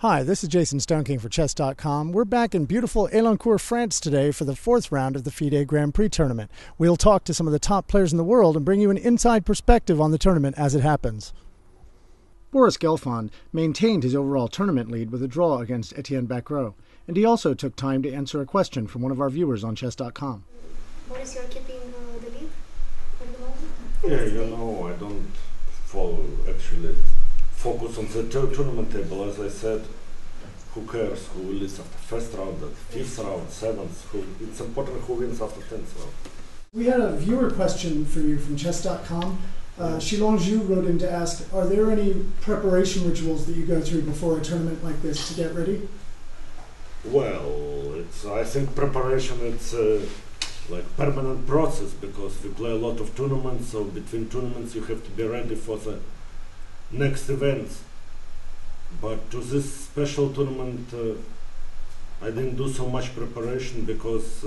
Hi, this is Jason Stoneking for Chess.com. We're back in beautiful Elancourt, France today for the fourth round of the FIDE Grand Prix tournament. We'll talk to some of the top players in the world and bring you an inside perspective on the tournament as it happens. Boris Gelfand maintained his overall tournament lead with a draw against Etienne Bacrot, and he also took time to answer a question from one of our viewers on Chess.com. Boris, you're keeping the lead at the moment? Yeah, I don't follow, actually, focus on the tournament table. As I said, who cares who will lose after first round, the fifth round, seventh? It's important who wins after 10th round. We had a viewer question for you from Chess.com. Shilong Zhu wrote in to ask, are there any preparation rituals that you go through before a tournament like this to get ready? Well, I think preparation, it's like permanent process, because we play a lot of tournaments, so between tournaments you have to be ready for the next events. But to this special tournament I didn't do so much preparation, because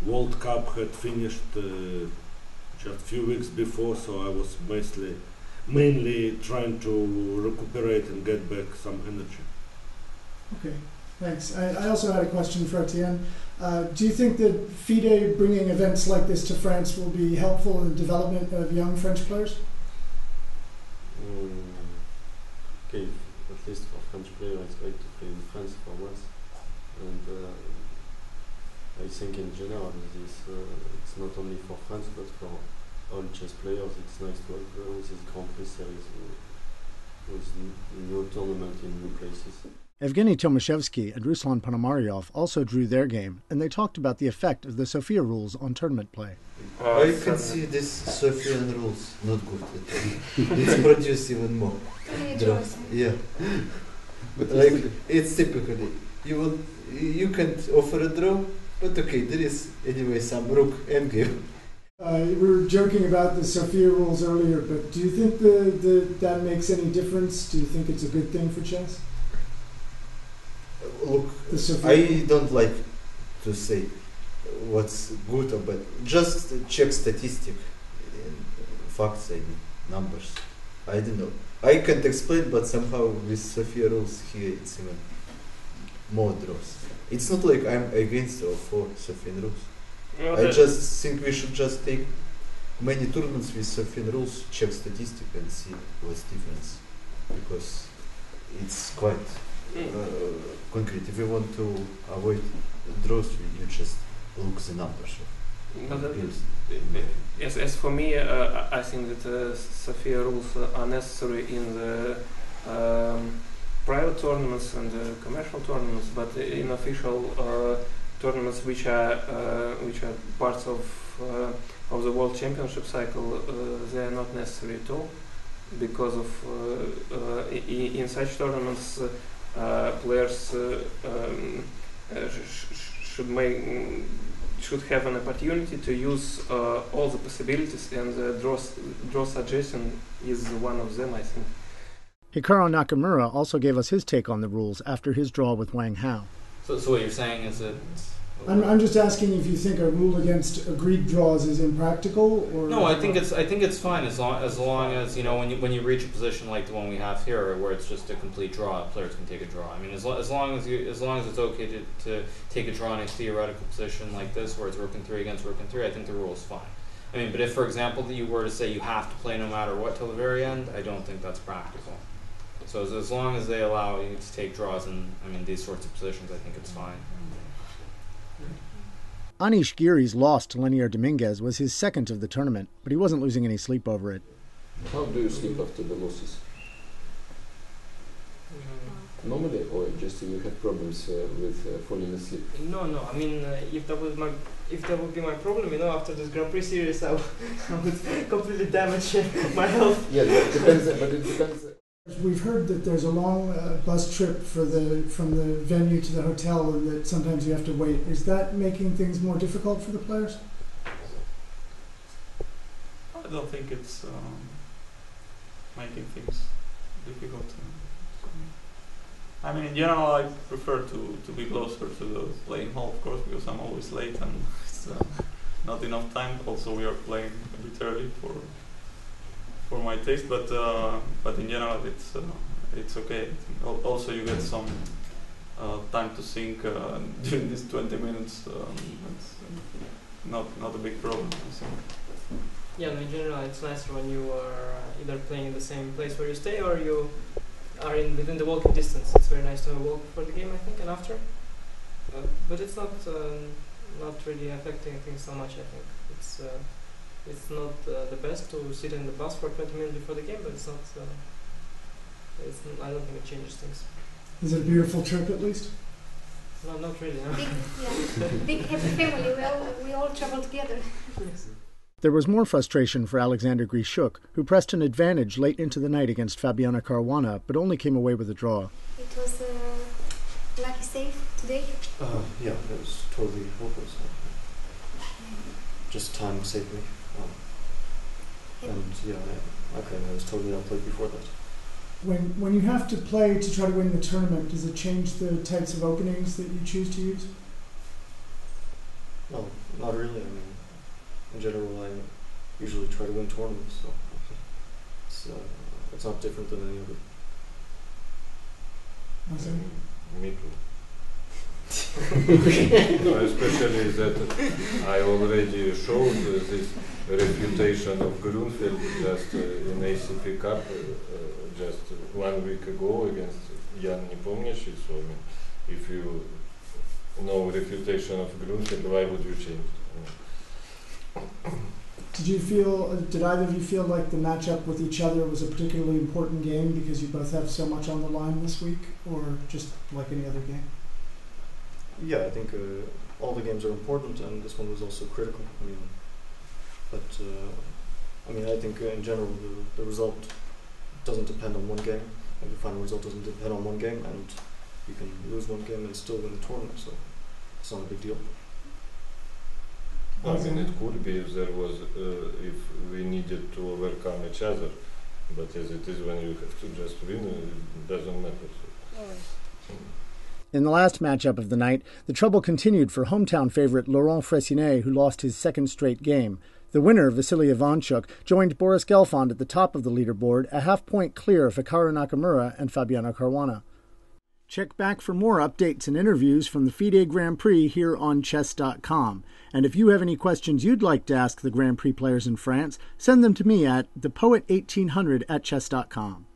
World Cup had finished just a few weeks before, so I was mainly trying to recuperate and get back some energy. Okay, thanks. I also had a question for Etienne. Do you think that FIDE bringing events like this to France will be helpful in the development of young French players? Okay, at least for French players, I expect to play in France for once. And I think in general, it's not only for France, but for all chess players. It's nice to have this Grand Prix series with new tournament in new places. Evgeny Tomashevsky and Ruslan Ponomaryov also drew their game, and they talked about the effect of the Sofia rules on tournament play. I can see this Sofian rules not good at all. It's produce even more draws. Yeah, but like it's typically you can't offer a draw, but okay, there is anyway some rook endgame. We were joking about the Sofia rules earlier, but do you think that makes any difference? Do you think it's a good thing for chess? Look, I don't like to say what's good or bad. Just check statistic, facts, I mean, numbers. I don't know. I can't explain, but somehow with Sofia rules here, it's even more draws. It's not like I'm against or for Sofian rules. Well, I just think we should just take many tournaments with Sofian rules, check statistic and see what's difference, because it's quite concrete. If you want to avoid draws, you just look the numbers. Yes, as for me, I think that Sofia rules are necessary in the private tournaments and commercial tournaments, but in official tournaments which are parts of the World Championship cycle, they are not necessary at all, because of in such tournaments players should have an opportunity to use all the possibilities, and draw suggestion is one of them, I think. Hikaru Nakamura also gave us his take on the rules after his draw with Wang Hao. So what you're saying is that... I'm just asking if you think a rule against agreed draws is impractical, or... No, I think it's fine as long as when you reach a position like the one we have here, where it's just a complete draw, players can take a draw. I mean, as long as it's okay to take a draw in a theoretical position like this, where it's rook and 3 against rook and 3, I think the rule is fine. I mean, but if, for example, that you were to say you have to play no matter what till the very end, I don't think that's practical. So as long as they allow you to take draws in, these sorts of positions, I think it's fine. Anish Giri's loss to Lenier Dominguez was his second of the tournament, but he wasn't losing any sleep over it. How do you sleep after the losses? Normally, or just you have problems with falling asleep? No. I mean, if that would be my problem, after this Grand Prix series, I would completely damage my health. Yeah, that depends. But it depends. We've heard that there's a long bus trip from the venue to the hotel, and that sometimes you have to wait. Is that making things more difficult for the players? I don't think it's making things difficult. I mean, in general, I prefer to be closer to the playing hall, of course, because I'm always late and it's not enough time. Also, we are playing a bit early for my taste, but in general, it's okay. Also, you get some time to think during these 20 minutes. It's not a big problem, I think. Yeah, no, in general, it's nicer when you are either playing in the same place where you stay or you are within the walking distance. It's very nice to have a walk before the game, I think, and after. But it's not really affecting things so much. I think it's not the best to sit in the bus for 20 minutes before the game, but it's not. I don't think it changes things. Is it a beautiful trip at least? No, not really. No. Big happy family. We all travel together. There was more frustration for Alexander Griscuk, who pressed an advantage late into the night against Fabiana Caruana, but only came away with a draw. It was a lucky save today. Yeah, it was totally hopeless. Just time saved me. And yeah, I was totally outplayed before that. When you have to play to try to win the tournament, does it change the types of openings that you choose to use? No, not really. I mean, in general, I usually try to win tournaments, so it's not different than any other. Me too. No, especially that I already showed this refutation of Grunfeld just in ACP Cup just 1 week ago against Jan Nepomniachtchi. So I mean, if you know refutation of Grunfeld, why would you change it? Did either of you feel like the matchup with each other was a particularly important game because you both have so much on the line this week, or just like any other game? Yeah, I think all the games are important, and this one was also critical. I mean, but I think in general the result doesn't depend on one game, and the final result doesn't depend on one game, and you can lose one game and still win the tournament, so it's not a big deal. I mean, it could be if there was, if we needed to overcome each other, but as it is, when you have to just win, it doesn't matter. So. In the last matchup of the night, the trouble continued for hometown favorite Laurent Fressinet, who lost his second straight game. The winner, Vasily Ivanchuk, joined Boris Gelfand at the top of the leaderboard, a half-point clear of Hikaru Nakamura and Fabiana Caruana. Check back for more updates and interviews from the FIDE Grand Prix here on Chess.com. And if you have any questions you'd like to ask the Grand Prix players in France, send them to me at thepoet1800@chess.com.